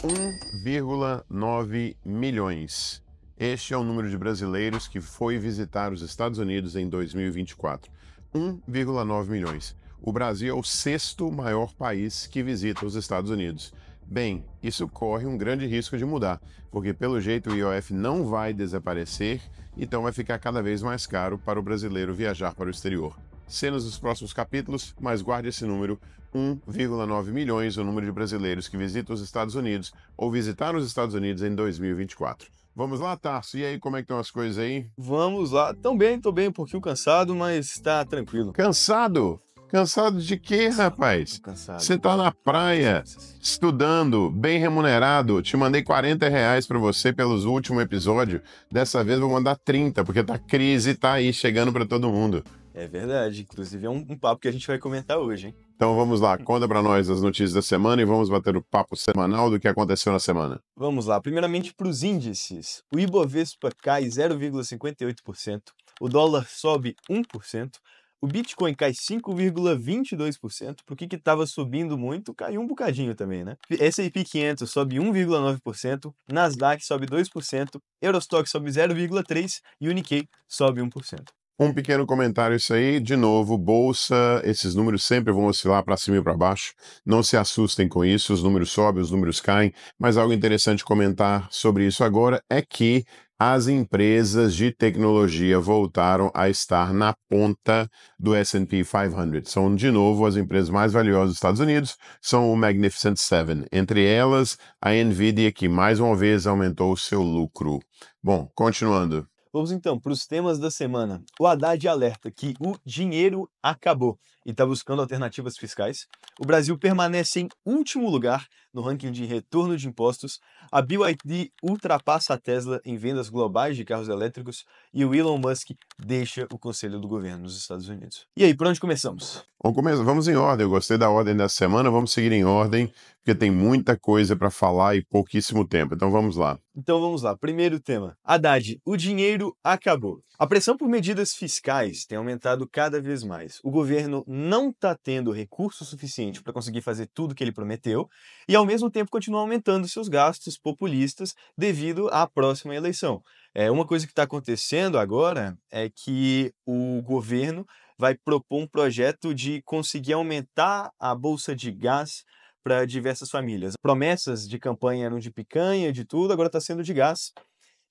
1,9 milhões. Este é o número de brasileiros que foi visitar os Estados Unidos em 2024. 1,9 milhões. O Brasil é o sexto maior país que visita os Estados Unidos. Bem, isso corre um grande risco de mudar, porque pelo jeito o IOF não vai desaparecer, então vai ficar cada vez mais caro para o brasileiro viajar para o exterior. Cenas dos próximos capítulos, mas guarde esse número: 1,9 milhões, o número de brasileiros que visitam os Estados Unidos ou visitaram os Estados Unidos em 2024. Vamos lá, Tarso? E aí, como é que estão as coisas aí? Vamos lá. Tô bem, um pouquinho cansado, mas tá tranquilo. Cansado? Cansado de quê, rapaz? Cansado. Você tá na praia, estudando, bem remunerado. Te mandei R$ 40 para você pelos últimos episódios. Dessa vez vou mandar 30, porque a crise tá aí chegando para todo mundo. É verdade. Inclusive é um papo que a gente vai comentar hoje, hein? Então vamos lá, conta para nós as notícias da semana e vamos bater o papo semanal do que aconteceu na semana. Vamos lá. Primeiramente para os índices. O Ibovespa cai 0,58%. O dólar sobe 1%. O Bitcoin cai 5,22%, porque que estava subindo muito, caiu um bocadinho também, né? S&P 500 sobe 1,9%, Nasdaq sobe 2%, Eurostock sobe 0,3% e o Nikkei sobe 1%. Um pequeno comentário isso aí, de novo, bolsa, esses números sempre vão oscilar para cima e para baixo. Não se assustem com isso, os números sobem, os números caem, mas algo interessante comentar sobre isso agora é que as empresas de tecnologia voltaram a estar na ponta do S&P 500. São, de novo, as empresas mais valiosas dos Estados Unidos, são o Magnificent Seven. Entre elas, a Nvidia, que mais uma vez aumentou o seu lucro. Bom, continuando. Vamos então para os temas da semana. O Haddad alerta que o dinheiro acabou e está buscando alternativas fiscais. O Brasil permanece em último lugar no ranking de retorno de impostos. A BYD ultrapassa a Tesla em vendas globais de carros elétricos e o Elon Musk deixa o conselho do governo nos Estados Unidos. E aí, por onde começamos? Vamos em ordem, eu gostei da ordem dessa semana, vamos seguir em ordem, porque tem muita coisa para falar e pouquíssimo tempo, então vamos lá. Então vamos lá, primeiro tema. Haddad, o dinheiro acabou. A pressão por medidas fiscais tem aumentado cada vez mais. O governo não está tendo recurso suficiente para conseguir fazer tudo que ele prometeu e, ao mesmo tempo, continua aumentando seus gastos populistas devido à próxima eleição. Uma coisa que está acontecendo agora é que o governo vai propor um projeto de conseguir aumentar a bolsa de gás para diversas famílias. Promessas de campanha eram de picanha, de tudo, agora está sendo de gás.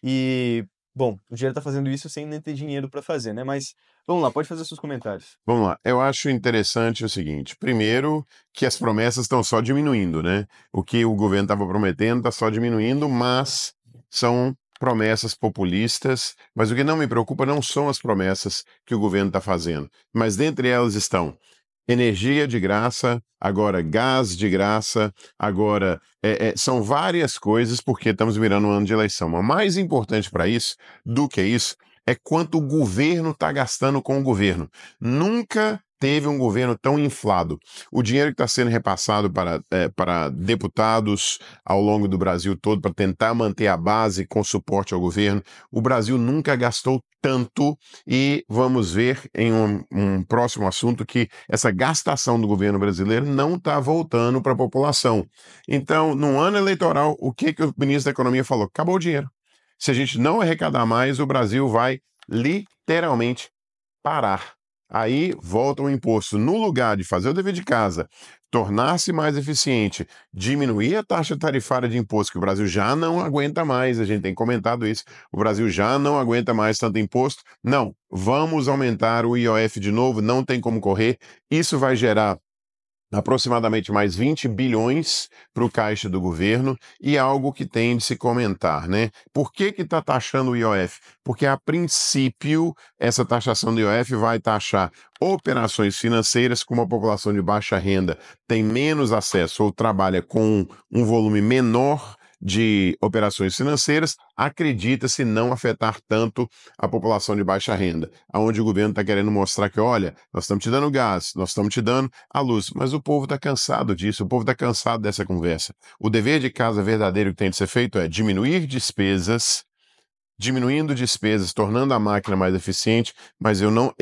E, bom, o dinheiro está fazendo isso sem nem ter dinheiro para fazer, né? Mas vamos lá, pode fazer seus comentários. Vamos lá, eu acho interessante o seguinte: primeiro, que as promessas estão só diminuindo, né? O que o governo estava prometendo está só diminuindo, mas são promessas populistas. Mas o que não me preocupa não são as promessas que o governo está fazendo, mas dentre elas estão energia de graça, agora gás de graça, agora são várias coisas, porque estamos virando um ano de eleição. Mas mais importante para isso, do que isso, é quanto o governo está gastando com o governo. Nunca teve um governo tão inflado. O dinheiro que está sendo repassado para deputados ao longo do Brasil todo, para tentar manter a base com suporte ao governo, o Brasil nunca gastou tanto, e vamos ver em um próximo assunto que essa gastação do governo brasileiro não está voltando para a população. Então, no ano eleitoral, o que o ministro da Economia falou? Acabou o dinheiro. Se a gente não arrecadar mais, o Brasil vai literalmente parar. Aí volta o imposto. No lugar de fazer o dever de casa, tornar-se mais eficiente, diminuir a taxa tarifária de imposto, que o Brasil já não aguenta mais, a gente tem comentado isso, o Brasil já não aguenta mais tanto imposto. Não, vamos aumentar o IOF de novo, não tem como correr. Isso vai gerar aproximadamente mais 20 bilhões para o caixa do governo, e algo que tem de se comentar, né? Por que está taxando o IOF? Porque, a princípio, essa taxação do IOF vai taxar operações financeiras, como a população de baixa renda tem menos acesso ou trabalha com um volume menor de operações financeiras, acredita-se não afetar tanto a população de baixa renda, aonde o governo está querendo mostrar que, olha, nós estamos te dando gás, nós estamos te dando a luz, mas o povo está cansado disso, o povo está cansado dessa conversa. O dever de casa verdadeiro que tem de ser feito é diminuir despesas, diminuindo despesas, tornando a máquina mais eficiente, mas eu não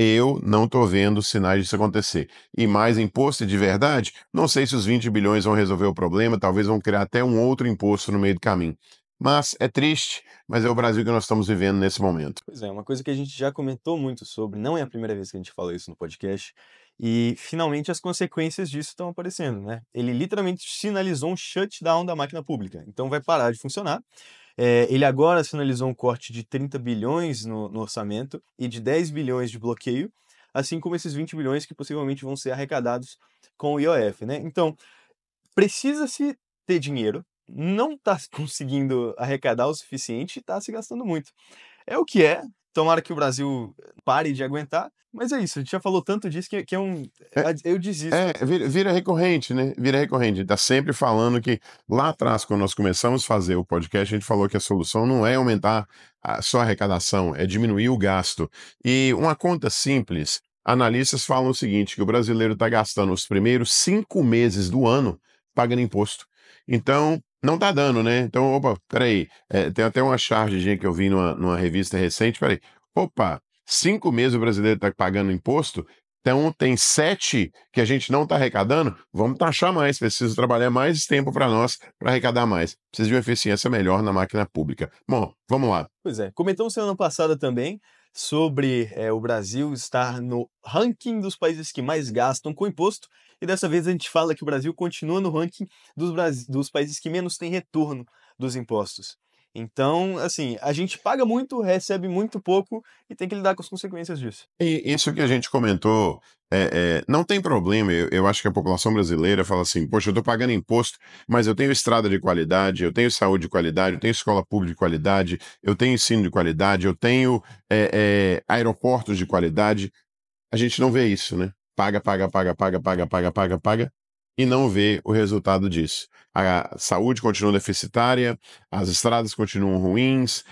estou vendo sinais disso acontecer. E mais imposto de verdade, não sei se os 20 bilhões vão resolver o problema, talvez vão criar até um outro imposto no meio do caminho. Mas é triste, mas é o Brasil que nós estamos vivendo nesse momento. Pois é, uma coisa que a gente já comentou muito sobre, não é a primeira vez que a gente fala isso no podcast, e finalmente as consequências disso estão aparecendo, né? Ele literalmente sinalizou um shutdown da máquina pública, então vai parar de funcionar. Ele agora sinalizou um corte de 30 bilhões no orçamento e de 10 bilhões de bloqueio, assim como esses 20 bilhões que possivelmente vão ser arrecadados com o IOF, né? Então, precisa-se ter dinheiro, não está conseguindo arrecadar o suficiente e está se gastando muito. É o que é, tomara que o Brasil pare de aguentar, mas é isso, a gente já falou tanto disso que é um. É, Eu desisto. vira recorrente, né? Vira recorrente. Tá sempre falando que lá atrás, quando nós começamos a fazer o podcast, a gente falou que a solução não é aumentar só a arrecadação, é diminuir o gasto. E uma conta simples, analistas falam o seguinte, que o brasileiro está gastando os primeiros 5 meses do ano pagando imposto. Então, não tá dando, né? Então, opa, peraí, tem até uma charge que eu vi numa revista recente, peraí, opa, 5 meses o brasileiro está pagando imposto, então tem 7 que a gente não está arrecadando, vamos taxar mais, precisa trabalhar mais tempo para nós para arrecadar mais. Precisa de uma eficiência melhor na máquina pública. Bom, vamos lá. Pois é, comentamos semana passada também sobre o Brasil estar no ranking dos países que mais gastam com imposto, e dessa vez a gente fala que o Brasil continua no ranking dos países que menos têm retorno dos impostos. Então, assim, a gente paga muito, recebe muito pouco e tem que lidar com as consequências disso. E isso que a gente comentou, não tem problema. Eu acho que a população brasileira fala assim: poxa, eu estou pagando imposto, mas eu tenho estrada de qualidade, eu tenho saúde de qualidade, eu tenho escola pública de qualidade, eu tenho ensino de qualidade, eu tenho aeroportos de qualidade. A gente não vê isso, né? Paga, paga, paga, paga, paga, paga, paga, paga, e não vê o resultado disso. A saúde continua deficitária, as estradas continuam ruins,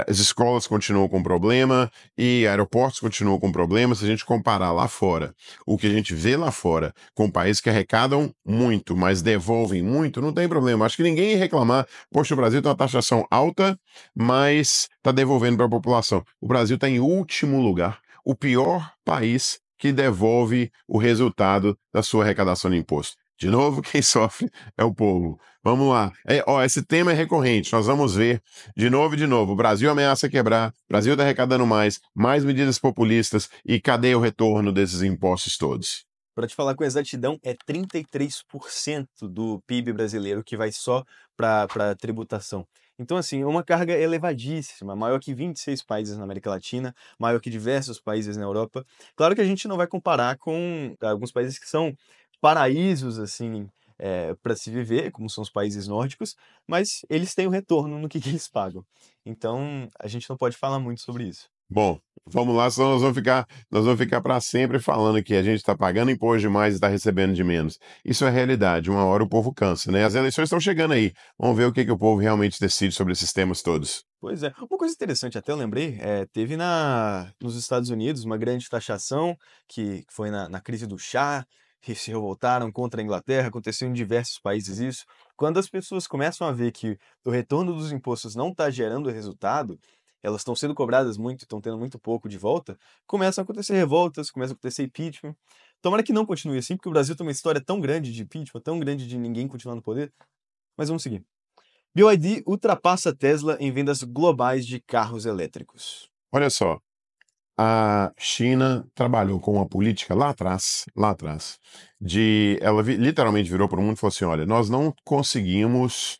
as escolas continuam com problema e aeroportos continuam com problema. Se a gente comparar lá fora, o que a gente vê lá fora, com países que arrecadam muito, mas devolvem muito, não tem problema. Acho que ninguém ia reclamar. Poxa, o Brasil tem uma taxação alta, mas está devolvendo para a população. O Brasil está em último lugar, o pior país que devolve o resultado da sua arrecadação de imposto. De novo, quem sofre é o povo. Vamos lá. Esse tema é recorrente. Nós vamos ver de novo e de novo. O Brasil ameaça quebrar, o Brasil está arrecadando mais medidas populistas e cadê o retorno desses impostos todos? Para te falar com exatidão, é 33% do PIB brasileiro que vai só para tributação. Então, assim, é uma carga elevadíssima, maior que 26 países na América Latina, maior que diversos países na Europa. Claro que a gente não vai comparar com alguns países que são paraísos, assim, para se viver, como são os países nórdicos, mas eles têm o retorno no que eles pagam. Então, a gente não pode falar muito sobre isso. Bom, vamos lá, senão nós vamos ficar para sempre falando que a gente está pagando imposto demais e está recebendo de menos. Isso é realidade. Uma hora o povo cansa, né? As eleições estão chegando aí. Vamos ver o que o povo realmente decide sobre esses temas todos. Pois é. Uma coisa interessante, até eu lembrei, teve nos Estados Unidos uma grande taxação que foi na crise do chá, que se revoltaram contra a Inglaterra, aconteceu em diversos países isso. Quando as pessoas começam a ver que o retorno dos impostos não está gerando resultado, elas estão sendo cobradas muito, estão tendo muito pouco de volta, começam a acontecer revoltas, começa a acontecer impeachment. Tomara que não continue assim, porque o Brasil tem uma história tão grande de impeachment, tão grande de ninguém continuar no poder, mas vamos seguir. BYD ultrapassa Tesla em vendas globais de carros elétricos. Olha só, a China trabalhou com uma política lá atrás, ela literalmente virou para o mundo e falou assim: olha, nós não conseguimos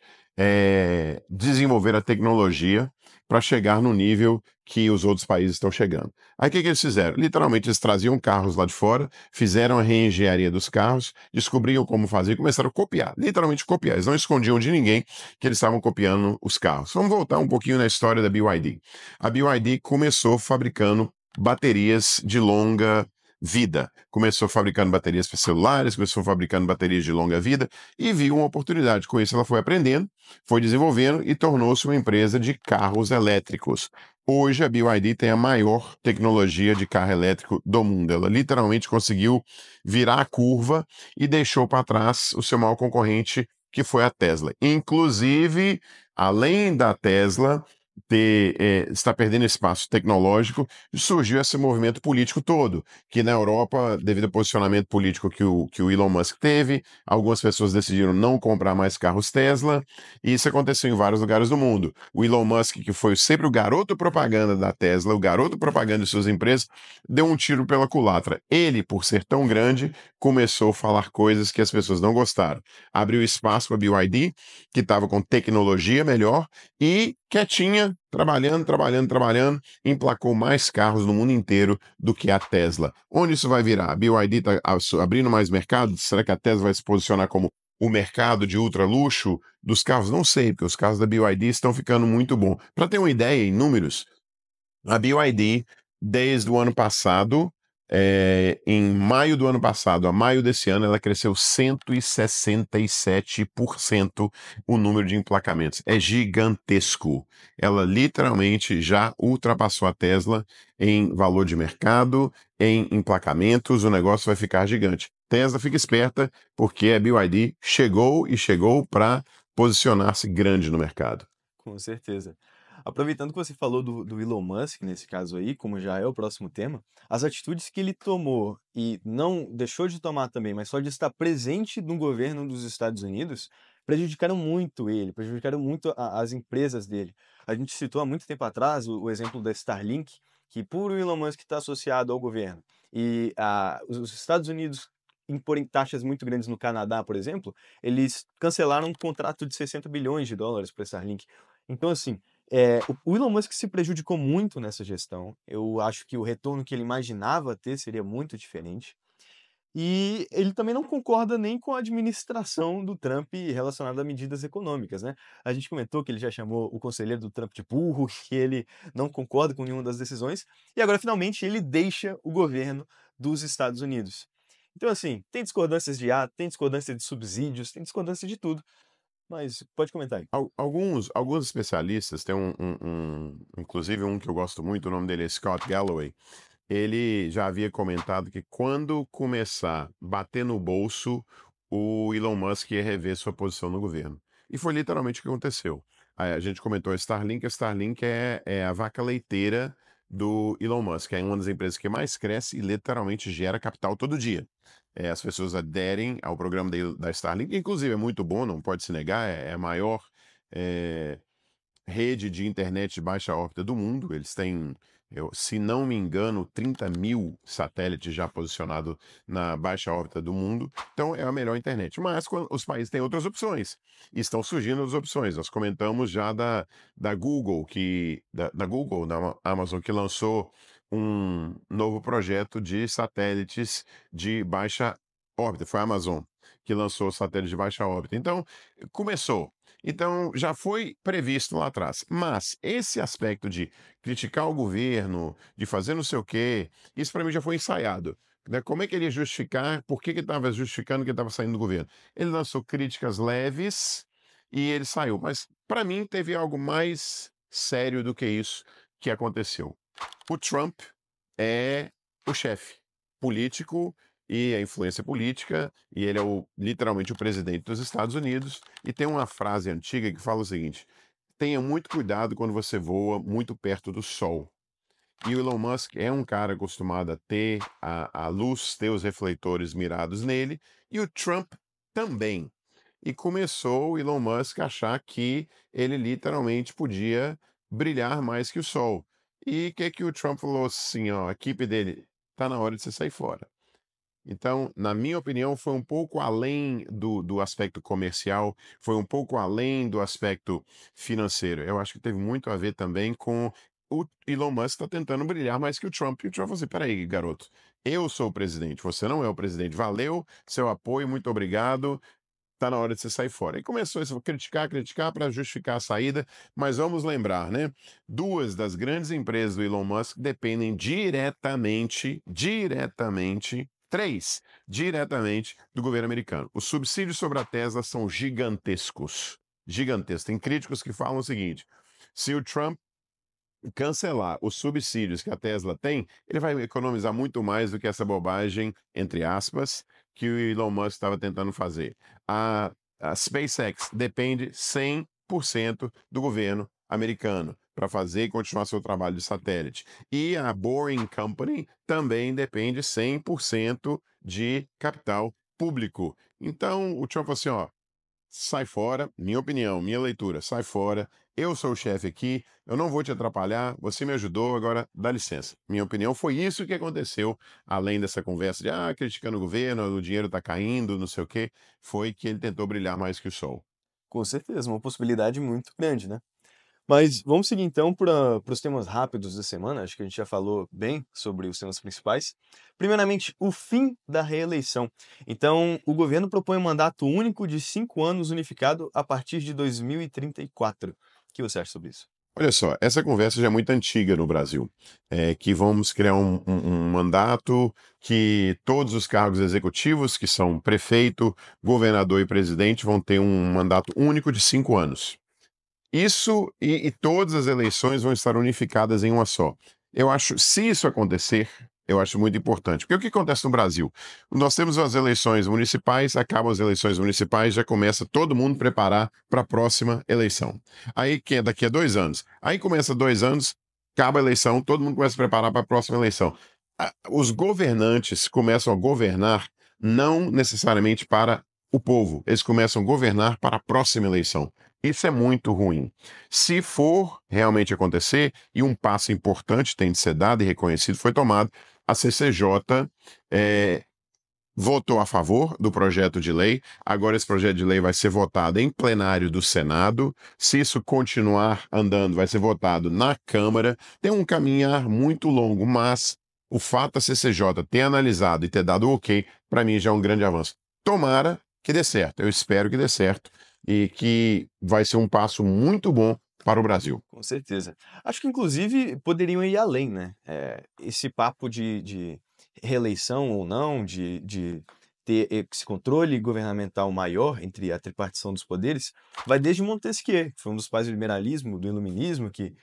desenvolver a tecnologia para chegar no nível que os outros países estão chegando. Aí o que eles fizeram? Literalmente eles traziam carros lá de fora, fizeram a reengenharia dos carros, descobriam como fazer e começaram a copiar, literalmente copiar. Eles não escondiam de ninguém que eles estavam copiando os carros. Vamos voltar um pouquinho na história da BYD. A BYD começou fabricando baterias de longa vida. Começou fabricando baterias para celulares, começou fabricando baterias de longa vida e viu uma oportunidade. Com isso, ela foi aprendendo, foi desenvolvendo e tornou-se uma empresa de carros elétricos. Hoje, a BYD tem a maior tecnologia de carro elétrico do mundo. Ela literalmente conseguiu virar a curva e deixou para trás o seu maior concorrente, que foi a Tesla. Inclusive, além da Tesla, está perdendo espaço tecnológico, surgiu esse movimento político todo, que na Europa, devido ao posicionamento político que o Elon Musk teve, algumas pessoas decidiram não comprar mais carros Tesla, e isso aconteceu em vários lugares do mundo. O Elon Musk, que foi sempre o garoto propaganda da Tesla, o garoto propaganda de suas empresas, deu um tiro pela culatra. Ele, por ser tão grande, começou a falar coisas que as pessoas não gostaram. Abriu espaço para a BYD, que estava com tecnologia melhor, e quietinha, trabalhando, trabalhando, trabalhando, emplacou mais carros no mundo inteiro do que a Tesla. Onde isso vai virar? A BYD está abrindo mais mercado? Será que a Tesla vai se posicionar como o mercado de ultra luxo dos carros? Não sei, porque os carros da BYD estão ficando muito bons. Para ter uma ideia em números, a BYD, desde o ano passado, em maio do ano passado a maio desse ano, ela cresceu 167% o número de emplacamentos. É gigantesco. Ela literalmente já ultrapassou a Tesla em valor de mercado, em emplacamentos, o negócio vai ficar gigante. Tesla fica esperta, porque a BYD chegou e chegou para posicionar-se grande no mercado. Com certeza. Aproveitando que você falou do Elon Musk, nesse caso aí, como já é o próximo tema, as atitudes que ele tomou e não deixou de tomar também, mas só de estar presente no governo dos Estados Unidos, prejudicaram muito ele, prejudicaram muito as empresas dele. A gente citou há muito tempo atrás o exemplo da Starlink, que por o Elon Musk estar associado ao governo e os Estados Unidos imporem taxas muito grandes no Canadá, por exemplo, eles cancelaram um contrato de 60 bilhões de dólares para a Starlink. Então, assim, o Elon Musk se prejudicou muito nessa gestão. Eu acho que o retorno que ele imaginava ter seria muito diferente. E ele também não concorda nem com a administração do Trump relacionada a medidas econômicas, né? A gente comentou que ele já chamou o conselheiro do Trump de burro, que ele não concorda com nenhuma das decisões, e agora finalmente ele deixa o governo dos Estados Unidos. Então, assim, tem discordâncias de tem discordância de subsídios, tem discordância de tudo, mas pode comentar aí. Alguns especialistas, tem inclusive um que eu gosto muito, o nome dele é Scott Galloway. Ele já havia comentado que quando começar a bater no bolso, o Elon Musk ia rever sua posição no governo. E foi literalmente o que aconteceu. A gente comentou a Starlink é a vaca leiteira do Elon Musk, é uma das empresas que mais cresce e literalmente gera capital todo dia. As pessoas aderem ao programa da Starlink, inclusive é muito bom, não pode se negar, é a maior eh, rede de internet de baixa órbita do mundo. Eles têm, se não me engano, 30.000 satélites já posicionados na baixa órbita do mundo. Então é a melhor internet. Mas os países têm outras opções. E estão surgindo as opções. Nós comentamos já da Google, da Google, da Amazon, que lançou um novo projeto de satélites de baixa órbita. Foi a Amazon que lançou satélites de baixa órbita. Então, começou. Então, já foi previsto lá atrás. Mas esse aspecto de criticar o governo, de fazer não sei o quê, isso para mim já foi ensaiado. Né? Como é que ele ia justificar? Por que ele estava justificando que ele estava saindo do governo? Ele lançou críticas leves e ele saiu. Mas para mim teve algo mais sério do que isso que aconteceu. O Trump é o chefe político e a influência política, e ele é literalmente o presidente dos Estados Unidos, e tem uma frase antiga que fala o seguinte: tenha muito cuidado quando você voa muito perto do sol. E o Elon Musk é um cara acostumado a ter a luz, ter os refletores mirados nele, e o Trump também. E começou o Elon Musk a achar que ele literalmente podia brilhar mais que o sol. E o que que o Trump falou assim, ó, a equipe dele, tá na hora de você sair fora. Então, na minha opinião, foi um pouco além do aspecto comercial, foi um pouco além do aspecto financeiro. Eu acho que teve muito a ver também com o Elon Musk está tentando brilhar mais que o Trump. E o Trump falou assim: peraí, garoto, eu sou o presidente, você não é o presidente. Valeu seu apoio, muito obrigado. Tá na hora de você sair fora. E começou isso, criticar, criticar para justificar a saída, mas vamos lembrar, né? Duas das grandes empresas do Elon Musk dependem diretamente, três, diretamente do governo americano. Os subsídios sobre a Tesla são gigantescos. Gigantescos. Tem críticos que falam o seguinte: se o Trump cancelar os subsídios que a Tesla tem, ele vai economizar muito mais do que essa bobagem, entre aspas, que o Elon Musk estava tentando fazer. A SpaceX depende 100% do governo americano. para fazer e continuar seu trabalho de satélite. E a Boring Company também depende 100% de capital público. Então, o Trump falou assim, ó, sai fora, minha opinião, minha leitura, sai fora. Eu sou o chefe aqui, eu não vou te atrapalhar, você me ajudou, agora dá licença. Minha opinião foi isso que aconteceu, além dessa conversa de criticando o governo, o dinheiro tá caindo, não sei o quê, foi que ele tentou brilhar mais que o sol. Com certeza, uma possibilidade muito grande, né? Mas vamos seguir então para os temas rápidos da semana. Acho que a gente já falou bem sobre os temas principais. Primeiramente, o fim da reeleição. Então, o governo propõe um mandato único de 5 anos unificado a partir de 2034. O que você acha sobre isso? Olha só, essa conversa já é muito antiga no Brasil, que vamos criar um mandato que todos os cargos executivos, que são prefeito, governador e presidente, vão ter um mandato único de 5 anos. Isso e todas as eleições vão estar unificadas em uma só. Eu acho, se isso acontecer, eu acho muito importante. Porque o que acontece no Brasil? Nós temos as eleições municipais, acabam as eleições municipais, já começa todo mundo preparar para a próxima eleição. Aí, que é daqui a 2 anos. Aí começa 2 anos, acaba a eleição, todo mundo começa a preparar para a próxima eleição. Os governantes começam a governar não necessariamente para o povo, eles começam a governar para a próxima eleição. Isso é muito ruim. Se for realmente acontecer, e um passo importante tem de ser dado e reconhecido, foi tomado, a CCJ votou a favor do projeto de lei. Agora esse projeto de lei vai ser votado em plenário do Senado. Se isso continuar andando, vai ser votado na Câmara. Tem um caminhar muito longo, mas o fato da CCJ ter analisado e ter dado o ok, para mim já é um grande avanço. Tomara que dê certo. Eu espero que dê certo e que vai ser um passo muito bom para o Brasil. Com certeza. Acho que inclusive poderiam ir além, né? Esse papo de reeleição ou não, de ter esse controle governamental maior entre a tripartição dos poderes, vai desde Montesquieu, que foi um dos pais do liberalismo, do iluminismo, que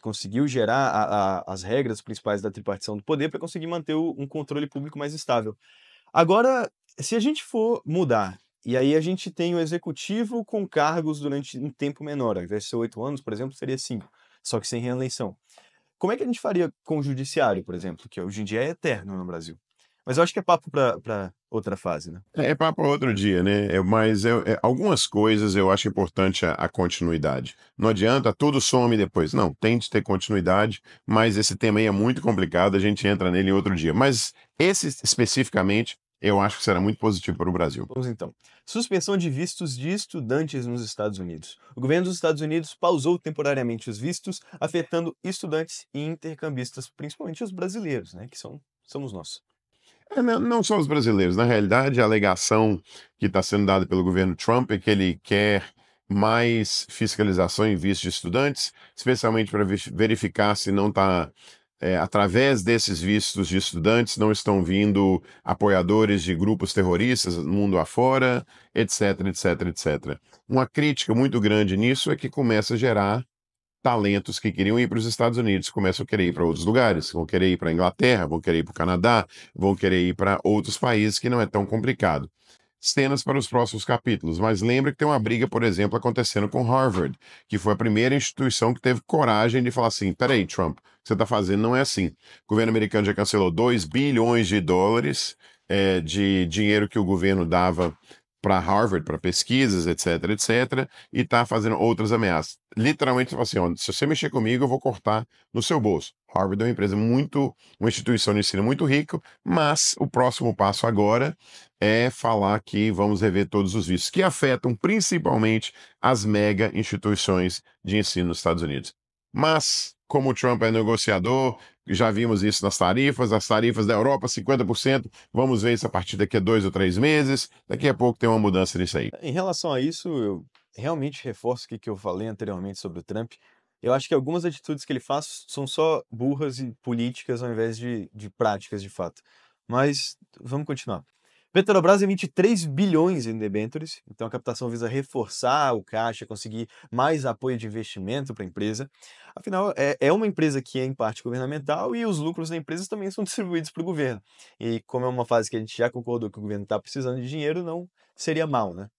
conseguiu gerar as regras principais da tripartição do poder para conseguir manter um controle público mais estável. Agora, se a gente for mudar, e aí a gente tem o executivo com cargos durante um tempo menor, ao invés de ser 8 anos, por exemplo, seria 5, só que sem reeleição. Como é que a gente faria com o judiciário, por exemplo, que hoje em dia é eterno no Brasil? Mas eu acho que é papo para outra fase, né? É papo outro dia, né? Mas algumas coisas eu acho importante a continuidade. Não adianta, tudo some depois. Não, tem de ter continuidade, mas esse tema aí é muito complicado, a gente entra nele em outro dia. Mas esse especificamente, eu acho que será muito positivo para o Brasil. Vamos então. Suspensão de vistos de estudantes nos Estados Unidos. O governo dos Estados Unidos pausou temporariamente os vistos, afetando estudantes e intercambistas, principalmente os brasileiros, né, que somos nós. Não só os brasileiros. Na realidade, a alegação que está sendo dada pelo governo Trump é que ele quer mais fiscalização em vistos de estudantes, especialmente para verificar se não está, através desses vistos de estudantes, não estão vindo apoiadores de grupos terroristas no mundo afora, etc, etc, etc. Uma crítica muito grande nisso é que começa a gerar talentos que queriam ir para os Estados Unidos começam a querer ir para outros lugares, vão querer ir para a Inglaterra, vão querer ir para o Canadá, vão querer ir para outros países que não é tão complicado. Cenas para os próximos capítulos, mas lembra que tem uma briga, por exemplo, acontecendo com Harvard, que foi a primeira instituição que teve coragem de falar assim: peraí, Trump, o que você está fazendo não é assim. O governo americano já cancelou 2 bilhões de dólares de dinheiro que o governo dava para Harvard, para pesquisas, etc, etc, e está fazendo outras ameaças. Literalmente, fala assim, ó, se você mexer comigo, eu vou cortar no seu bolso. Harvard é uma empresa uma instituição de ensino muito rica, mas o próximo passo agora é falar que vamos rever todos os vistos, que afetam principalmente as mega instituições de ensino nos Estados Unidos. Mas, como o Trump é negociador, já vimos isso nas tarifas, as tarifas da Europa, 50%. Vamos ver isso a partir daqui a 2 ou 3 meses. Daqui a pouco tem uma mudança nisso aí. Em relação a isso, eu realmente reforço o que eu falei anteriormente sobre o Trump. Eu acho que algumas atitudes que ele faz são só burras e políticas ao invés de práticas de fato. Mas vamos continuar. Petrobras emite 3 bilhões em debêntures, então a captação visa reforçar o caixa, conseguir mais apoio de investimento para a empresa. Afinal, é uma empresa que é em parte governamental e os lucros da empresa também são distribuídos para o governo. E como é uma fase que a gente já concordou que o governo está precisando de dinheiro, não seria mal, né?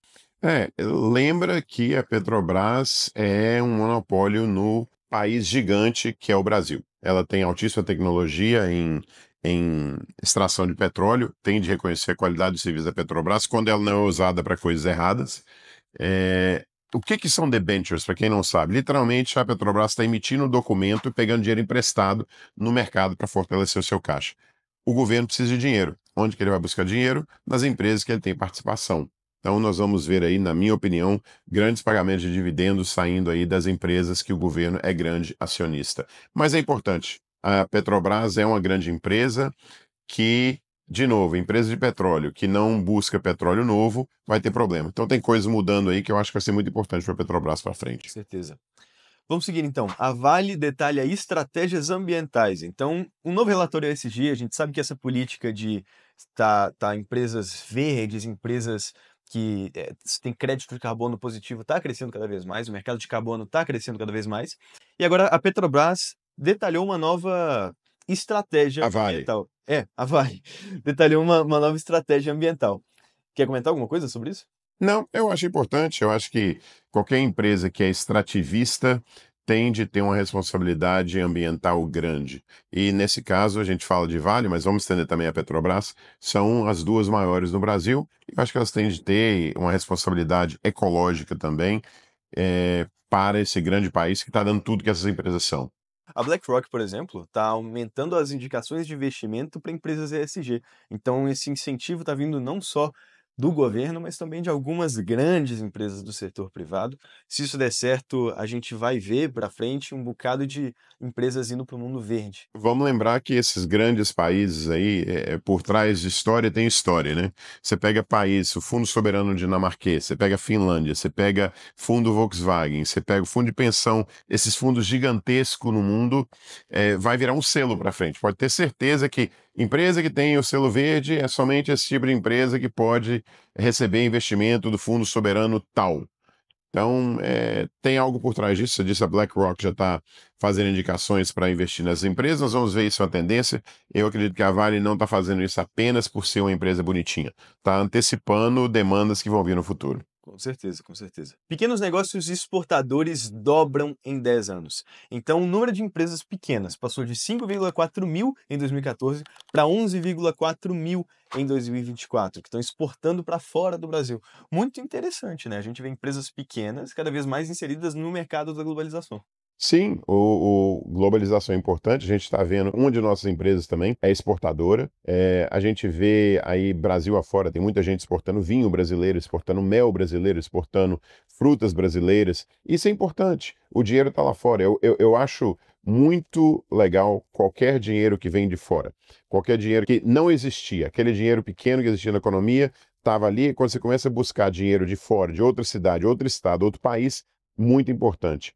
Lembra que a Petrobras é um monopólio no país gigante que é o Brasil. Ela tem altíssima tecnologia em extração de petróleo, tem de reconhecer a qualidade do serviço da Petrobras quando ela não é usada para coisas erradas. O que são debentures, para quem não sabe? Literalmente, a Petrobras está emitindo um documento e pegando dinheiro emprestado no mercado para fortalecer o seu caixa. O governo precisa de dinheiro. Onde que ele vai buscar dinheiro? Nas empresas que ele tem participação. Então, nós vamos ver aí, na minha opinião, grandes pagamentos de dividendos saindo aí das empresas que o governo é grande acionista. Mas é importante, a Petrobras é uma grande empresa que, de novo, empresa de petróleo que não busca petróleo novo vai ter problema. Então, tem coisas mudando aí que eu acho que vai ser muito importante para a Petrobras para Com frente. certeza. Vamos seguir então. A Vale detalha estratégias ambientais. Então, um novo relatório ESG, a gente sabe que essa política de empresas verdes, empresas que têm crédito de carbono positivo está crescendo cada vez mais, o mercado de carbono está crescendo cada vez mais. E agora a Petrobras detalhou uma nova estratégia A Vale. ambiental. A Vale detalhou uma nova estratégia ambiental. Quer comentar alguma coisa sobre isso? Não, eu acho importante. Eu acho que qualquer empresa que é extrativista tem de ter uma responsabilidade ambiental grande. E nesse caso, a gente fala de Vale, mas vamos estender também a Petrobras, são as duas maiores no Brasil. E eu acho que elas têm de ter uma responsabilidade ecológica também, para esse grande país que está dando tudo que essas empresas são. A BlackRock, por exemplo, está aumentando as indicações de investimento para empresas ESG. Então, esse incentivo está vindo não só do governo, mas também de algumas grandes empresas do setor privado. Se isso der certo, a gente vai ver para frente um bocado de empresas indo para o mundo verde. Vamos lembrar que esses grandes países aí, por trás de história, tem história, né? Você pega país, o Fundo Soberano Dinamarquês, você pega a Finlândia, você pega Fundo Volkswagen, você pega o Fundo de Pensão, esses fundos gigantescos no mundo, vai virar um selo para frente. Pode ter certeza que empresa que tem o selo verde é somente esse tipo de empresa que pode receber investimento do Fundo Soberano tal. Então, tem algo por trás disso. Você disse, a BlackRock já está fazendo indicações para investir nas empresas. Nós vamos ver isso é uma tendência. Eu acredito que a Vale não está fazendo isso apenas por ser uma empresa bonitinha. Está antecipando demandas que vão vir no futuro. Com certeza, com certeza. Pequenos negócios exportadores dobram em 10 anos. Então, o número de empresas pequenas passou de 5,4 mil em 2014 para 11,4 mil em 2024, que estão exportando para fora do Brasil. Muito interessante, né? A gente vê empresas pequenas cada vez mais inseridas no mercado da globalização. Sim, o globalização é importante. A gente está vendo, uma de nossas empresas também é exportadora. A gente vê aí Brasil afora, tem muita gente exportando vinho brasileiro, exportando mel brasileiro, exportando frutas brasileiras. Isso é importante. O dinheiro está lá fora. Eu acho muito legal qualquer dinheiro que vem de fora. Qualquer dinheiro que não existia, aquele dinheiro pequeno que existia na economia, estava ali. Quando você começa a buscar dinheiro de fora, de outra cidade, outro estado, outro país, muito importante.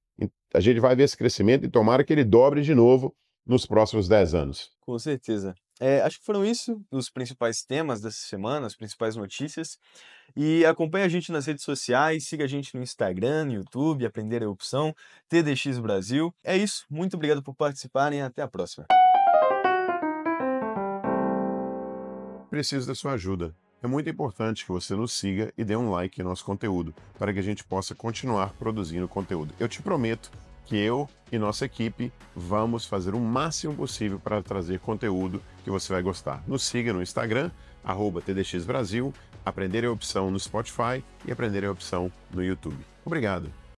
A gente vai ver esse crescimento e tomara que ele dobre de novo nos próximos 10 anos. Com certeza. Acho que foram isso os principais temas dessa semana, as principais notícias. E acompanhe a gente nas redes sociais, siga a gente no Instagram, no YouTube, Aprender é Opção, TDX Brasil. É isso, muito obrigado por participarem e até a próxima. Preciso da sua ajuda. É muito importante que você nos siga e dê um like em nosso conteúdo, para que a gente possa continuar produzindo conteúdo. Eu te prometo que eu e nossa equipe vamos fazer o máximo possível para trazer conteúdo que você vai gostar. Nos siga no Instagram, @TDX Brasil, Aprender é Opção no Spotify e Aprender é Opção no YouTube. Obrigado!